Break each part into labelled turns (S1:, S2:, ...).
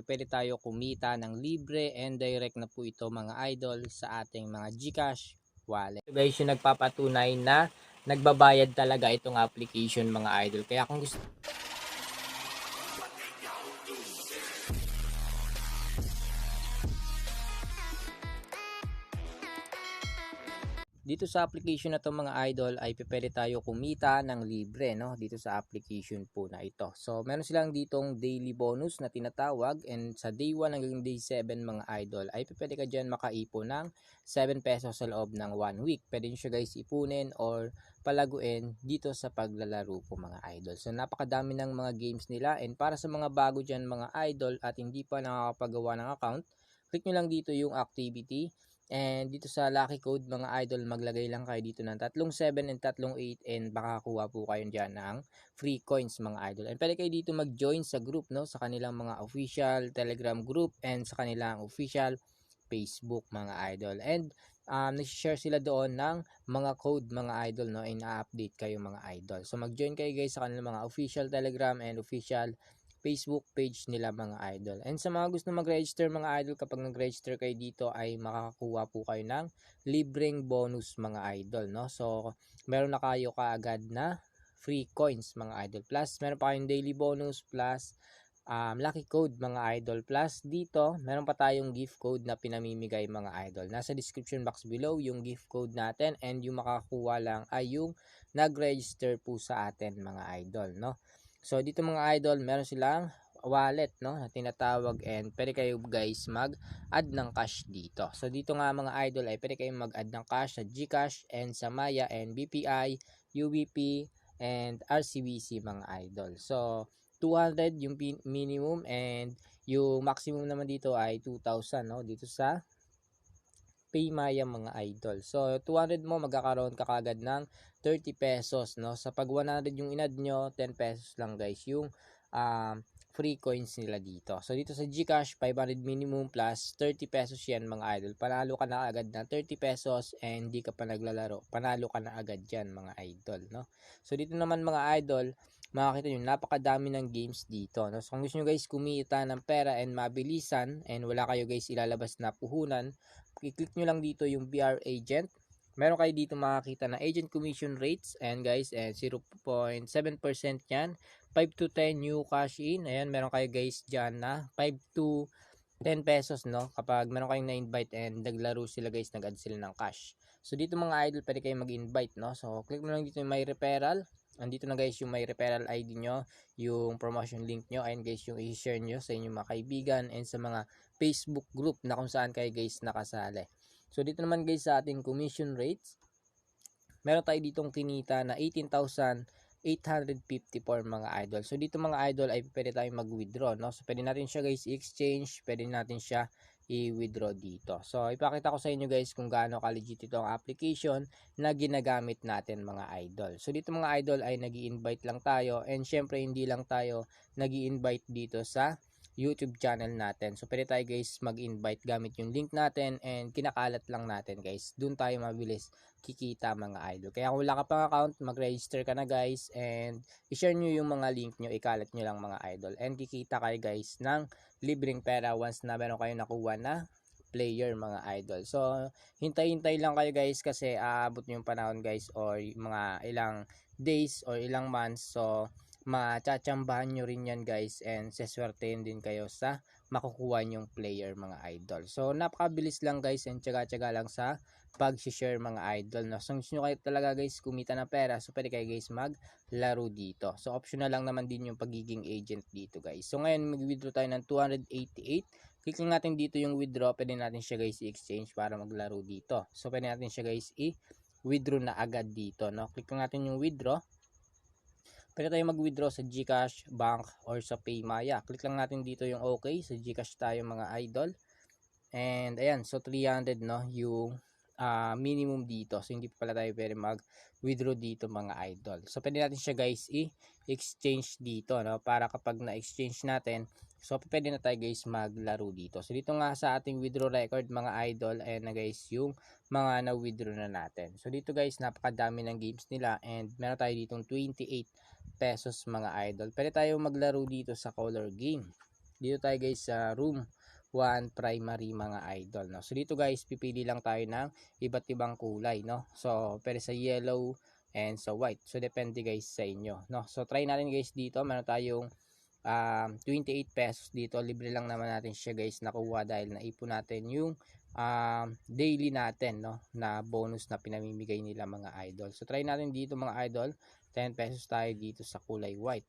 S1: pwede tayo kumita ng libre and direct na po ito mga idol sa ating mga GCash wallet. So guys, yung nagpapatunay na nagbabayad talaga itong application mga idol. Kaya kung gusto dito sa application na to mga idol ay pwede tayo kumita ng libre no dito sa application po na ito. So meron silang ditong daily bonus na tinatawag, and sa day 1 hanggang day 7 mga idol ay pwede ka diyan makaipon ng 7 pesos sa loob ng 1 week. Pwede nyo siya guys ipunin or palaguin dito sa paglalaro po mga idol. So napakadami ng mga games nila, and para sa mga bago diyan mga idol at hindi pa nakakapagawa ng account, click nyo lang dito yung activity. And dito sa lucky code mga idol, maglagay lang kayo dito ng 37 and 38 and baka kuha po kayo dyan ng free coins mga idol. And pwede kayo dito mag-join sa group no, sa kanilang mga official Telegram group and sa kanilang official Facebook mga idol. And nag-share sila doon ng mga code mga idol no, and na-update kayo mga idol. So mag-join kayo guys sa kanilang mga official Telegram and official Facebook page nila mga idol. And sa mga gusto mag-register mga idol, kapag nag-register kayo dito ay makakakuha po kayo ng libreng bonus mga idol no. So meron na kayo kaagad na free coins mga idol, plus meron pa kayong daily bonus, plus lucky code mga idol, plus dito meron pa tayong gift code na pinamimigay mga idol. Nasa description box below yung gift code natin, and yung makakakuha lang ay yung nag-register po sa atin mga idol no. So dito mga idol, meron silang wallet no na tinatawag, and pwede kayo guys mag-add ng cash dito. So dito nga mga idol ay pwede kayong mag-add ng cash sa GCash and sa Maya and BPI, UBP and RCBC mga idol. So 200 yung minimum, and yung maximum naman dito ay 2,000 no dito sa Paymaya mga idol. So 200 mo, magkakaroon ka kagad ng 30 pesos no. Sa pag 100 yung inad nyo, 10 pesos lang guys yung free coins nila dito. So dito sa GCash 500 minimum plus 30 pesos yan mga idol. Panalo ka na agad na 30 pesos and hindi ka pa naglalaro. Panalo ka na agad yan mga idol no. So dito naman mga idol, makikita nyo napakadami ng games dito no. So kung gusto nyo guys kumita ng pera and mabilisan and wala kayo guys ilalabas na puhunan, i-click nyo lang dito yung BR agent. Meron kayo dito makakita na agent commission rates, and guys 0.7% yan, 5 to 10 new cash in. Ayan, meron kayo guys dyan na 5 to 10 pesos no kapag meron kayong na-invite and naglaro sila guys, nag-add sila ng cash. So dito mga idol, pwede kayo mag-invite no. So click mo lang dito yung may referral. Andito na guys yung may referral ID nyo, yung promotion link nyo, and guys yung i-share nyo sa inyong mga kaibigan and sa mga Facebook group na kung saan kayo guys nakasali. So dito naman guys sa ating commission rates, meron tayo ditong kinita na 18,854 mga idol. So dito mga idol ay pwede tayong mag-withdraw no. So pwede natin siya guys i-exchange, pwede natin siya i-withdraw dito. So ipakita ko sa inyo guys kung gaano ka-legit itong application na ginagamit natin mga idol. So dito mga idol ay nag-i-invite lang tayo, and syempre hindi lang tayo nag-i-invite dito sa YouTube channel natin. So pwede tayo guys mag-invite gamit yung link natin, and kinakalat lang natin guys. Doon tayo mabilis kikita mga idol. Kaya kung wala ka pang account, mag-register ka na guys, and i-share nyo yung mga link nyo, ikalat nyo lang mga idol, and kikita kayo guys ng libreng pera once na meron kayo nakuha na player mga idol. So hintay-hintay lang kayo guys, kasi aabot yung panahon guys, or mga ilang days or ilang months. So machachambahan nyo rin yan guys, and seswertein din kayo sa makukuha nyong player mga idol. So napakabilis lang guys, and tsaga-tsaga lang sa pag-share mga idol no. So gusto nyo kayo talaga guys kumita ng pera, so pwede kayo guys maglaro dito. So optional lang naman din yung pagiging agent dito guys. So ngayon mag-withdraw tayo ng 288. Click lang natin dito yung withdraw, pwede natin siya guys i-exchange para maglaro dito. So pwede natin siya guys i-withdraw na agad dito no. Click lang natin yung withdraw. Pwede tayo mag-withdraw sa GCash, Bank, or sa Paymaya. Click lang natin dito yung okay. Sa GCash tayo mga idol. And ayan, so 300 no yung minimum dito. So hindi pa pala tayo pwede mag-withdraw dito mga idol. So pwede natin siya guys i-exchange dito no, para kapag na-exchange natin, so pwede na tayo guys maglaro dito. So dito nga sa ating withdraw record mga idol, ayan na guys yung mga na-withdraw na natin. So dito guys napakadami ng games nila, and meron tayo ditong 28 pesos mga idol. Pwede tayo maglaro dito sa color game. Dito tayo guys sa room 1 primary mga idol, no. So dito guys pipili lang tayo ng iba't ibang kulay, no. So pero sa yellow and sa white. So depende guys sa inyo, no. So try natin guys dito. Meron tayong 28 pesos dito. Libre lang naman natin siya guys nakuha dahil naipon natin yung daily natin, no, na bonus na pinamimigay nila mga idol. So try natin dito mga idol. 10 pesos tayo dito sa kulay white.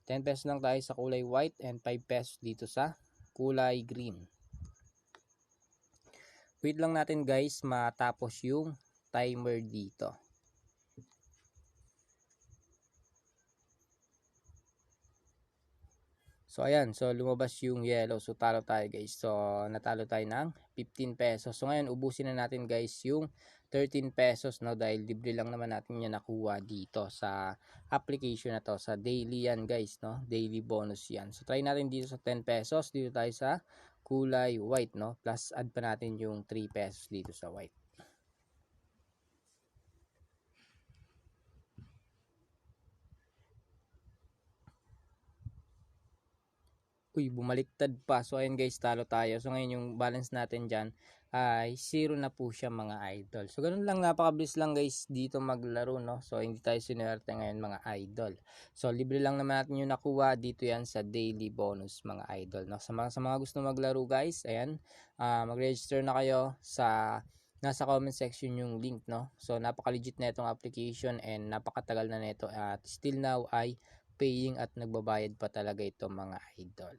S1: 10 pesos lang tayo sa kulay white and 5 pesos dito sa kulay green. Wait lang natin guys matapos yung timer dito. So ayan, so lumabas yung yellow. So talo tayo guys. So natalo tayo ng 15 pesos. So ngayon ubusin na natin guys yung 13 pesos, no, dahil libre lang naman natin yan nakuha dito sa application na to. Sa daily yan guys, no, daily bonus yan. So try natin dito sa 10 pesos. Dito tayo sa kulay white, no, plus add pa natin yung 3 pesos dito sa white. Uy, bumaliktad pa. So ayan guys, talo tayo. So ngayon yung balance natin dyan ay 0 na po siya mga idol. So ganun lang, napakabilis lang guys dito maglaro, no. So hindi tayo sinuwerte ngayon mga idol. So libre lang naman natin yung nakuha dito yan sa daily bonus mga idol, no. Sa mga gusto maglaro guys, ayan, mag-register na kayo sa nasa comment section yung link, no. So napaka-legit na itong application and napakatagal na nito at still now ay paying at nagbabayad pa talaga ito mga idol.